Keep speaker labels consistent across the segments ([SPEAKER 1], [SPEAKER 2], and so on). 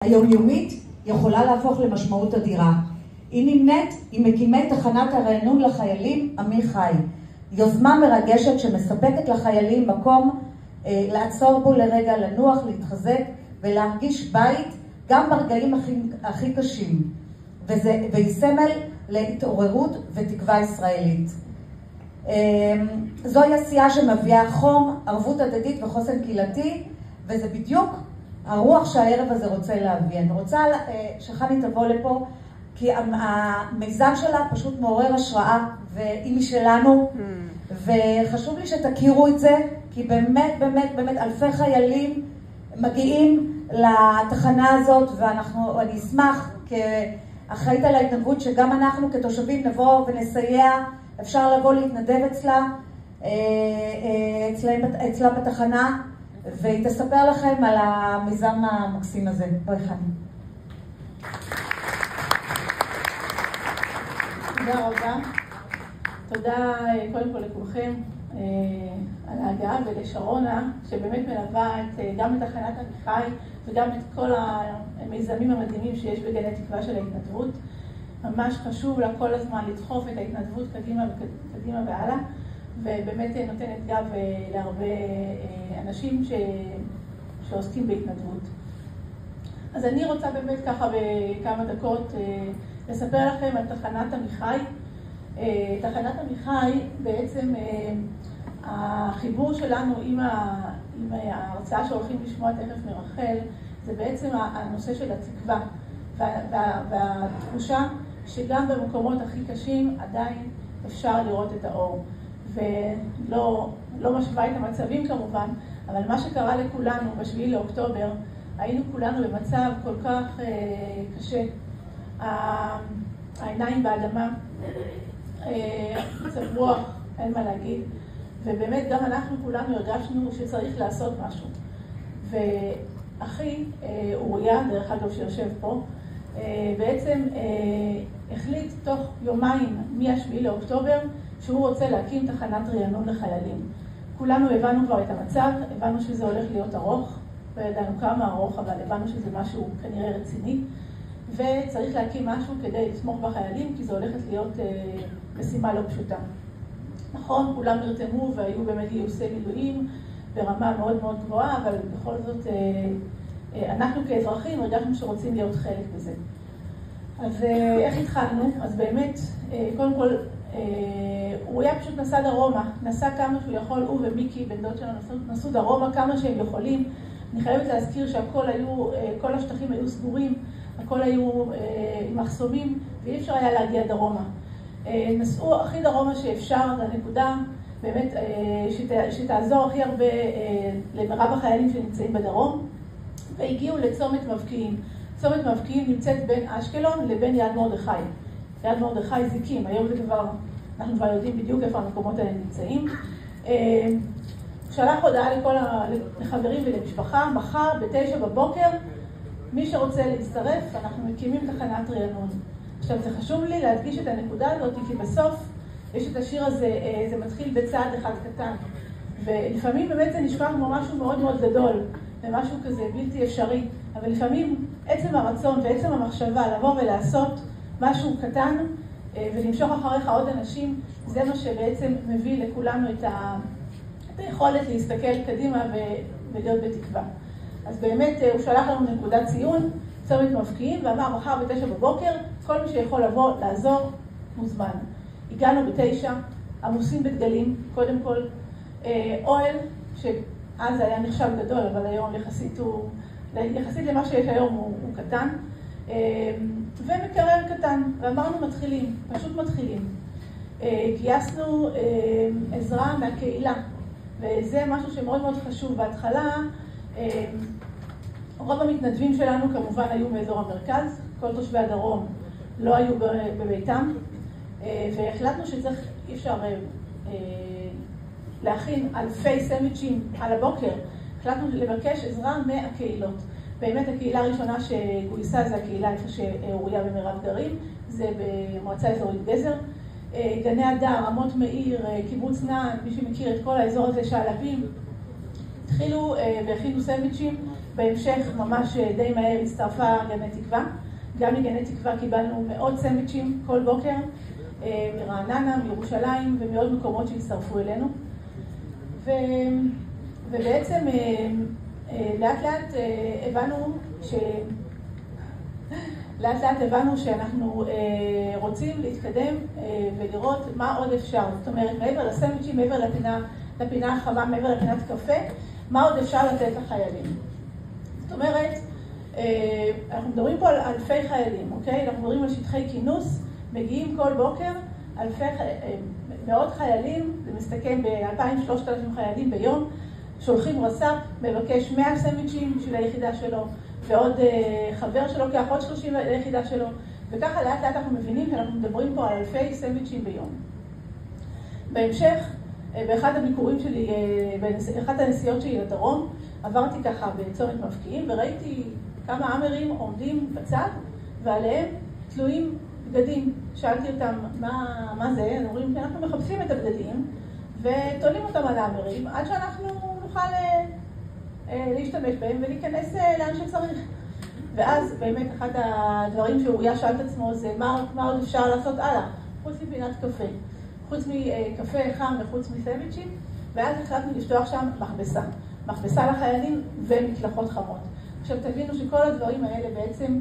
[SPEAKER 1] היומיומית יכולה להפוך למשמעות אדירה. היא נמנית עם מקימי תחנת הרענון לחיילים עמי חי. יוזמה מרגשת שמספקת לחיילים מקום לעצור בו לרגע, לנוח, להתחזק ולהרגיש בית גם ברגעים הכי קשים. והיא סמל להתעוררות ותקווה ישראלית. זוהי עשייה שמביאה חום, ערבות הדדית וחוסן קהילתי, וזה בדיוק הרוח שהערב הזה רוצה להביא. אני רוצה שחני תבוא לפה, כי המיזם שלה פשוט מעורר השראה, והיא משלנו, וחשוב לי שתכירו את זה, כי באמת, באמת, באמת אלפי חיילים מגיעים לתחנה הזאת, ואני אשמח כאחראית על ההתנדבות, שגם אנחנו כתושבים נבוא ונסייע, אפשר לבוא להתנדב אצלה בתחנה, והיא תספר לכם על המיזם המקסים הזה. בואי חני.
[SPEAKER 2] תודה רבה. תודה קודם כל לכולכם על ההגעה, ולשרונה שבאמת מלווה גם את תחנת עמיחי וגם את כל המיזמים המדהימים שיש בגני תקווה של ההתנדבות. ממש חשוב לה כל הזמן לדחוף את ההתנדבות קדימה והלאה, ובאמת נותנת גב להרבה אנשים שעוסקים בהתנדבות. אז אני רוצה באמת ככה בכמה דקות לספר לכם על תחנת עמיחי. תחנת עמיחי, בעצם החיבור שלנו עם ההרצאה שהולכים לשמוע תכף מרחל, זה בעצם הנושא של התקווה והתחושה שגם במקומות הכי קשים עדיין אפשר לראות את האור. ולא משווה את המצבים כמובן, אבל מה שקרה לכולנו ב7 לאוקטובר, היינו כולנו במצב כל כך קשה. העיניים באדמה, מצב רוח, אין מה להגיד, ובאמת גם אנחנו כולנו הרגשנו שצריך לעשות משהו. ואחי, אוריה, דרך אגב שיושב פה, בעצם החליט תוך יומיים מ7 לאוקטובר שהוא רוצה להקים תחנת רענון לחיילים. כולנו הבנו כבר את המצב, הבנו שזה הולך להיות ארוך, לא ידענו כמה ארוך, אבל הבנו שזה משהו כנראה רציני, וצריך להקים משהו כדי לתמוך בחיילים, כי זה הולכת להיות משימה לא פשוטה. נכון, כולם נרתמו והיו באמת גיוסי מילואים ברמה מאוד מאוד גבוהה, אבל בכל זאת אנחנו כאזרחים הרגשנו שרוצים להיות חלק בזה. אז איך התחלנו? אז באמת, קודם כל, הוא היה פשוט נסע דרומה, נסע כמה שהוא יכול, הוא ומיקי, בן דוד שלנו, נסעו דרומה כמה שהם יכולים. אני חייבת להזכיר כל השטחים היו סגורים, הכל היו עם מחסומים, ואי אפשר היה להגיע דרומה. נסעו הכי דרומה שאפשר, לנקודה באמת שתעזור הכי הרבה למרב החיילים שנמצאים בדרום, והגיעו לצומת מבקיעים. צומת מבקיעים נמצאת בין אשקלון לבין יד מרדכי. יד מרדכי זיקים, היום זה כבר, אנחנו כבר יודעים בדיוק איפה המקומות האלה נמצאים. שלח הודעה לכל החברים ולמשפחה, מחר ב9 בבוקר, מי שרוצה להצטרף, אנחנו מקימים תחנת רענון. עכשיו זה חשוב לי להדגיש את הנקודה הזאת, כי בסוף יש את השיר הזה, זה מתחיל בצעד אחד קטן. ולפעמים באמת זה נשמע כמו משהו מאוד מאוד גדול, ומשהו כזה בלתי אפשרי. אבל לפעמים עצם הרצון ועצם המחשבה לבוא ולעשות משהו קטן, ולמשוך אחריך עוד אנשים, זה מה שבעצם מביא לכולנו את היכולת להסתכל קדימה ולהיות בתקווה. אז באמת הוא שלח לנו נקודת ציון, צומת מבקיעים, ואמר מחר ב9 בבוקר, כל מי שיכול לבוא לעזור מוזמן. הגענו ב9, עמוסים בדגלים, קודם כל אוהל, שאז היה נחשב גדול, אבל היום יחסית למה שיש היום הוא קטן, ומקרר קטן, ואמרנו מתחילים, פשוט מתחילים. גייסנו עזרה מהקהילה, וזה משהו שמאוד מאוד חשוב. בהתחלה, רוב המתנדבים שלנו כמובן היו מאזור המרכז, כל תושבי הדרום לא היו בביתם, והחלטנו שצריך, אי אפשר להכין אלפי סנדוויצ'ים על הבוקר, החלטנו לבקש עזרה מהקהילות. באמת הקהילה הראשונה שגויסה זה הקהילה איפה שאוריה ומרב גרים, זה במועצה אזורית גזר. גני הדר, רמות מאיר, קיבוץ נען, מי שמכיר את כל האזור הזה שעלבים, התחילו והכינו סנדוויצ'ים בהמשך, ממש די מהר, הצטרפה גני תקווה. גם מגני תקווה קיבלנו מאות סנדוויצ'ים כל בוקר, מרעננה, מירושלים ומעוד מקומות שהצטרפו אלינו. ובעצם לאט לאט הבנו שאנחנו רוצים להתקדם ולראות מה עוד אפשר. זאת אומרת, מעבר לסנדוויצ'ים, מעבר לפינה החמה, מעבר לפינת קפה, מה עוד אפשר לתת לחיילים. זאת אומרת, אנחנו מדברים פה על אלפי חיילים, אוקיי? אנחנו מדברים על שטחי כינוס, מגיעים כל בוקר מאות חיילים, זה מסתכם ב-2,000-3,000 חיילים ביום, שולחים רס"פ, מבקש 100 סנדוויצ'ים בשביל היחידה שלו, ועוד חבר שלו לוקח עוד 30 ליחידה שלו, וככה לאט לאט אנחנו מבינים שאנחנו מדברים פה על אלפי סנדוויצ'ים ביום. בהמשך, באחד הביקורים שלי, באחת הנסיעות שלי לדרום, עברתי ככה בצומת מבקיעים, וראיתי כמה אמרים עומדים בצד, ועליהם תלויים בגדים. שאלתי אותם, מה זה? הם אומרים, אנחנו מחפשים את הבגדים, ותולים אותם על האמרים, עד שאנחנו נוכל להשתמש בהם ולהיכנס לאן שצריך. ואז באמת אחד הדברים שאוריה שאל את עצמו זה, מה עוד אפשר לעשות הלאה? חוץ מפינת קפה, חוץ מקפה חם וחוץ מסנדוויצ'ים, ואז החלטנו לשלוח שם מכבסה לחיילים ומקלחות חמות. עכשיו תבינו שכל הדברים האלה בעצם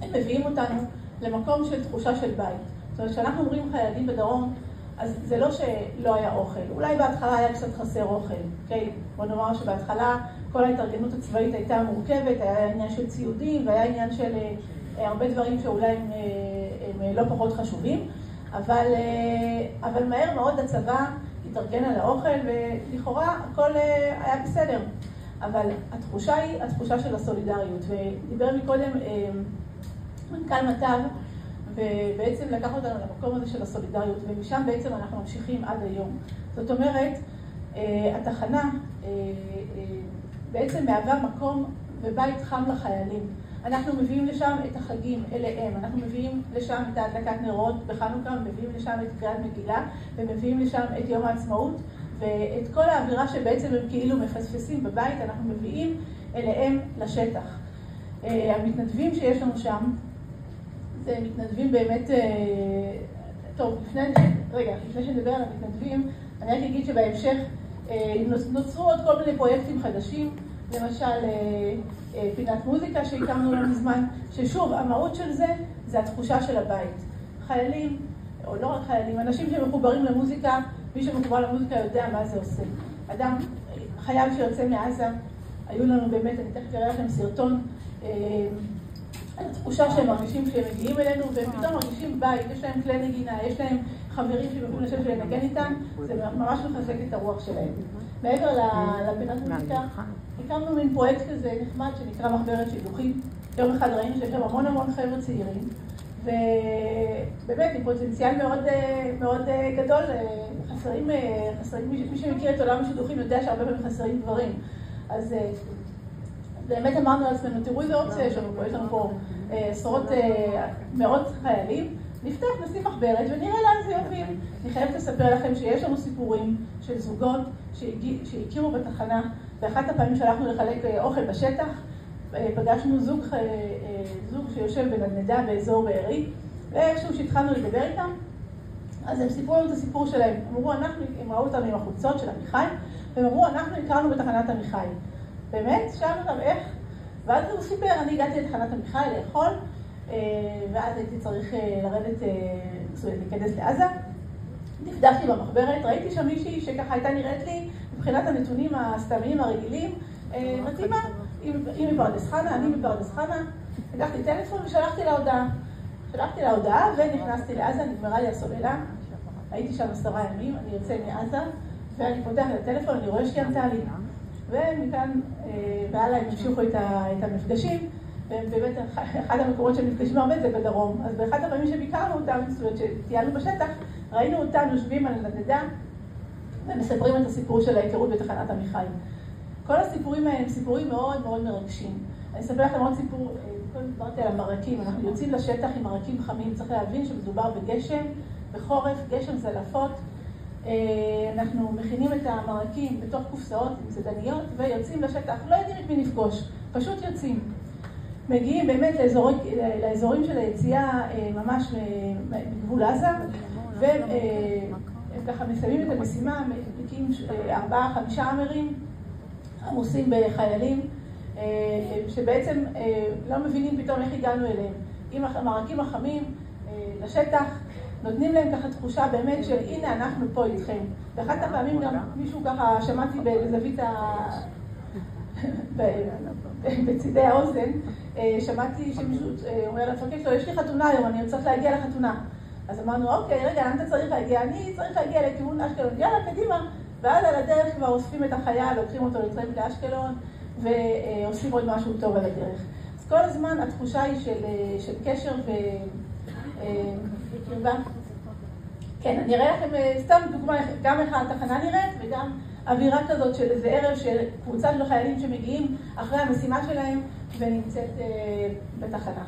[SPEAKER 2] הם מביאים אותנו למקום של תחושה של בית. זאת אומרת, כשאנחנו אומרים חיילים בדרום, אז זה לא שלא היה אוכל. אולי בהתחלה היה קצת חסר אוכל, אוקיי? בוא נאמר שבהתחלה כל ההתארגנות הצבאית הייתה מורכבת, היה עניין של ציודים והיה עניין של הרבה דברים שאולי הם לא פחות חשובים, אבל מהר מאוד הצבא התארגן על האוכל ולכאורה הכל היה בסדר. אבל התחושה היא התחושה של הסולידריות, ודיבר מקודם מנכ"ל מט"ב, ובעצם לקח אותנו למקום הזה של הסולידריות, ומשם בעצם אנחנו ממשיכים עד היום. זאת אומרת, התחנה בעצם מהווה מקום ובית חם לחיילים. אנחנו מביאים לשם את החגים אליהם, אנחנו מביאים לשם את ההדלקת נרות בחנוכה, מביאים לשם את קריאת מגילה, ומביאים לשם את יום העצמאות, ואת כל האווירה שבעצם הם כאילו מפספסים בבית, אנחנו מביאים אליהם לשטח. המתנדבים שיש לנו שם, זה מתנדבים באמת, טוב, לפני שנדבר על המתנדבים, אני רק אגיד שבהמשך נוצרו עוד כל מיני פרויקטים חדשים, למשל פינת מוזיקה שהקמנו לא מזמן, ששוב, המהות של זה התחושה של הבית. חיילים, או לא רק חיילים, אנשים שמחוברים למוזיקה, מי שמחובר למוזיקה יודע מה זה עושה. אדם, חייל שיוצא מעזה, היו לנו באמת, אני תכף אראה לכם סרטון, התחושה שהם מרגישים שהם מגיעים אלינו, והם פתאום מרגישים בית, יש להם כלי נגינה, יש להם חברים שיכולים לשבת ולנגן איתם, זה ממש מחזק את הרוח שלהם. מעבר לפינת מוזיקה, הקמנו מין פרויקט כזה נחמד שנקרא מחברת שידוכים. יום אחד ראינו שיש שם המון חבר'ה צעירים, ובאמת עם פוטנציאל מאוד גדול, חסרים, מי שמכיר את עולם השידוכים יודע שהרבה פעמים חסרים דברים. אז באמת אמרנו לעצמנו, תראו איזה אופציה יש לנו פה עשרות, מאות חיילים, נפתח, נשים מחברת ונראה לאן זה יוביל. אני חייבת לספר לכם שיש לנו סיפורים של זוגות שהכירו בתחנה, באחת הפעמים שהלכנו לחלק אוכל בשטח, פגשנו זוג שיושב בנדנדה באזור בארי, ואיכשהו שהתחלנו לדבר איתם, אז הם סיפרו לנו את הסיפור שלהם. הם ראו אותנו עם החולצות של עמיחי, והם אמרו, אנחנו הכרנו בתחנת עמיחי. באמת, שאלנו אותם איך, ואז הוא סיפר, אני הגעתי לתחנת עמיחי לאכול, ואז הייתי צריך לרדת, להיכנס לעזה. דפדפתי במחברת, ראיתי שם מישהי שככה הייתה נראית לי, מבחינת הנתונים הסתמיים הרגילים, מתאימה, היא מפרדס חנה, אני מפרדס חנה, לקחתי טלפון ושלחתי לה הודעה ונכנסתי לעזה, נגמרה לי הסוללה, הייתי שם 10 ימים, אני יוצא מעזה, ואני פותח את הטלפון, אני רואה שהיא ענתה לי. ומכאן והלאה הם המשיכו את המפגשים, ובאמת אחד המקומות שהם נפגשים הרבה זה בדרום. אז באחד הפעמים שביקרנו אותם, זאת אומרת שטיילנו בשטח, ראינו אותם יושבים על נדנדה ומספרים את הסיפור של ההיכרות בתחנת עמיחי. כל הסיפורים האלה הם סיפורים מאוד מאוד מרגשים. אני אספר לכם עוד סיפור, קודם דיברתי על המרקים, אנחנו יוצאים לשטח עם מרקים חמים, צריך להבין שמדובר בגשם, בחורף, גשם זלעפות. אנחנו מכינים את המרקים בתוך קופסאות עם זדניות ויוצאים לשטח, לא יודעים את מי נפגוש. פשוט יוצאים. מגיעים באמת לאזורים של היציאה ממש מגבול עזה, והם ככה מסיימים את המשימה, מגיעים 4-5 אמרים עמוסים בחיילים, שבעצם לא מבינים פתאום איך הגענו אליהם. עם המרקים החמים לשטח, נותנים להם ככה תחושה באמת של הנה אנחנו פה איתכם. ואחת הפעמים גם מישהו ככה שמעתי בזווית בצידי האוזן, שמעתי שמישהו אומר למפקד שלו, יש לי חתונה היום, אני צריך להגיע לחתונה. אז אמרנו, אוקיי, רגע, לאן אתה צריך להגיע? אני צריך להגיע לכיוון אשקלון. יאללה, קדימה. ואז על הדרך כבר אוספים את החייל, לוקחים אותו לטרמפ לאשקלון, ועושים עוד משהו טוב על הדרך. אז כל הזמן התחושה היא של קשר וקרבה. כן, אני אראה לכם סתם דוגמה, גם איך התחנה נראית, וגם אווירה כזאת של איזה ערב של קבוצה של חיילים שמגיעים אחרי המשימה שלהם, ונמצאת בתחנה.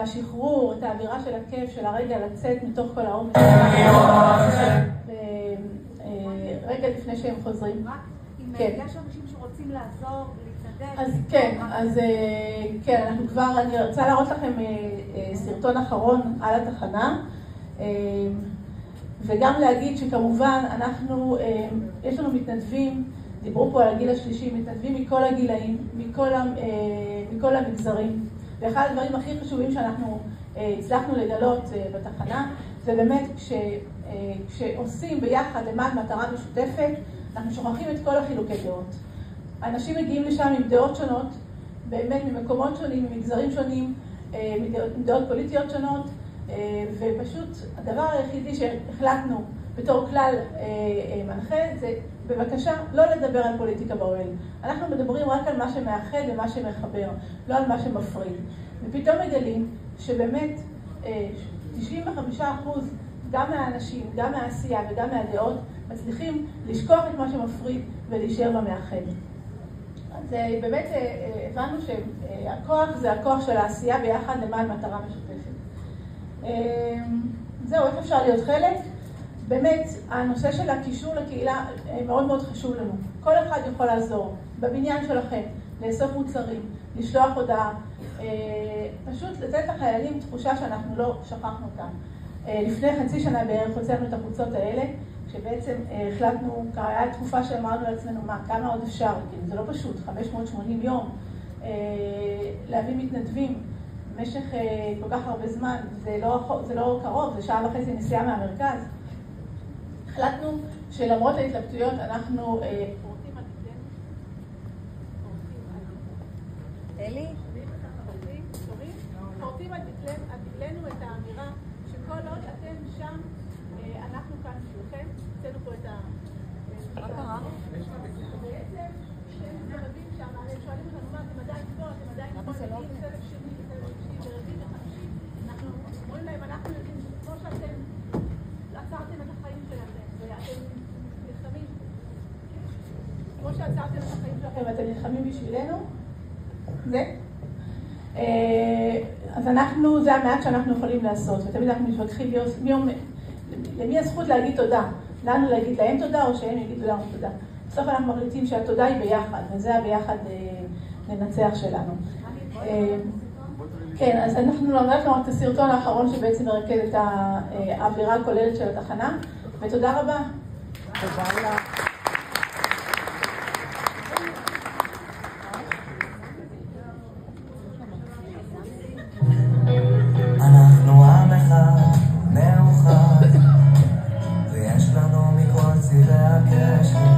[SPEAKER 2] השחרור, את האווירה של הכיף, של הרגע לצאת מתוך כל העומס. רגע לפני שהם חוזרים.
[SPEAKER 3] אם יש אנשים שרוצים לעזור, להתנדב.
[SPEAKER 2] אז כן, אנחנו כבר, אני רוצה להראות לכם סרטון אחרון על התחנה, וגם להגיד שכמובן יש לנו מתנדבים, דיברו פה על הגיל השלישי, מתנדבים מכל הגילאים, מכל המגזרים. ואחד הדברים הכי חשובים שאנחנו הצלחנו לגלות בתחנה, זה באמת כשעושים ביחד למען מטרה משותפת, אנחנו שוכחים את כל החילוקי דעות. אנשים מגיעים לשם עם דעות שונות, באמת ממקומות שונים, ממגזרים שונים, מדעות פוליטיות שונות, ופשוט הדבר היחידי שהחלטנו בתור כלל מנחה זה בבקשה לא לדבר על פוליטיקה באוהל. אנחנו מדברים רק על מה שמאחד ומה שמחבר, לא על מה שמפריד. ופתאום מגלים שבאמת 95% גם מהאנשים, גם מהעשייה וגם מהדעות מצליחים לשכוח את מה שמפריד ולהישאר במאחד. אז באמת הבנו שהכוח זה הכוח של העשייה ביחד למען מטרה משותפת. זהו, איך אפשר להיות חלק? באמת, הנושא של הקישור לקהילה מאוד מאוד חשוב לנו. כל אחד יכול לעזור בבניין שלכם, לאסוף מוצרים, לשלוח הודעה, פשוט לתת לחיילים תחושה שאנחנו לא שכחנו אותם. לפני חצי שנה בערך הוצאנו את החוצות האלה, שבעצם החלטנו, היה תקופה שאמרנו לעצמנו, כמה עוד אפשר? זה לא פשוט, 580 יום, להביא מתנדבים במשך כל כך הרבה זמן, זה לא קרוב, זה שעה וחצי נסיעה מהמרכז. החלטנו שלמרות ההתלבטויות אנחנו פורטים על דגלנו את האמירה שכל עוד אתם שם, אנחנו כאן בשבילכם, הוצאנו פה את מה קרה? בעצם, כשהם מסתובבים שם, הם שואלים אותנו מה, אתם עדיין פה, אתם עדיין פה, סבב שני, סבב שלישי, ורביעי וחמישי, אנחנו אומרים להם, אנחנו יודעים שכמו שאתם עצרתם את החיים שלכם, ואתם נלחמים, כמו שעצרתם את החיים שלכם, ואתם נלחמים בשבילנו, אז זה המעט שאנחנו יכולים לעשות, ותמיד אנחנו מתווכחים למי הזכות להגיד תודה, לנו להגיד להם תודה או שהם יגידו לנו תודה. בסוף אנחנו מחליטים שהתודה היא ביחד, וזה הביחד לנצח שלנו. כן, אז אנחנו נראה לכם את הסרטון האחרון שבעצם מרכז את האווירה הכוללת של התחנה, ותודה רבה. תודה רבה.
[SPEAKER 4] אנחנו עם אחד מאוחד, ויש לנו מכל צבעי הקשת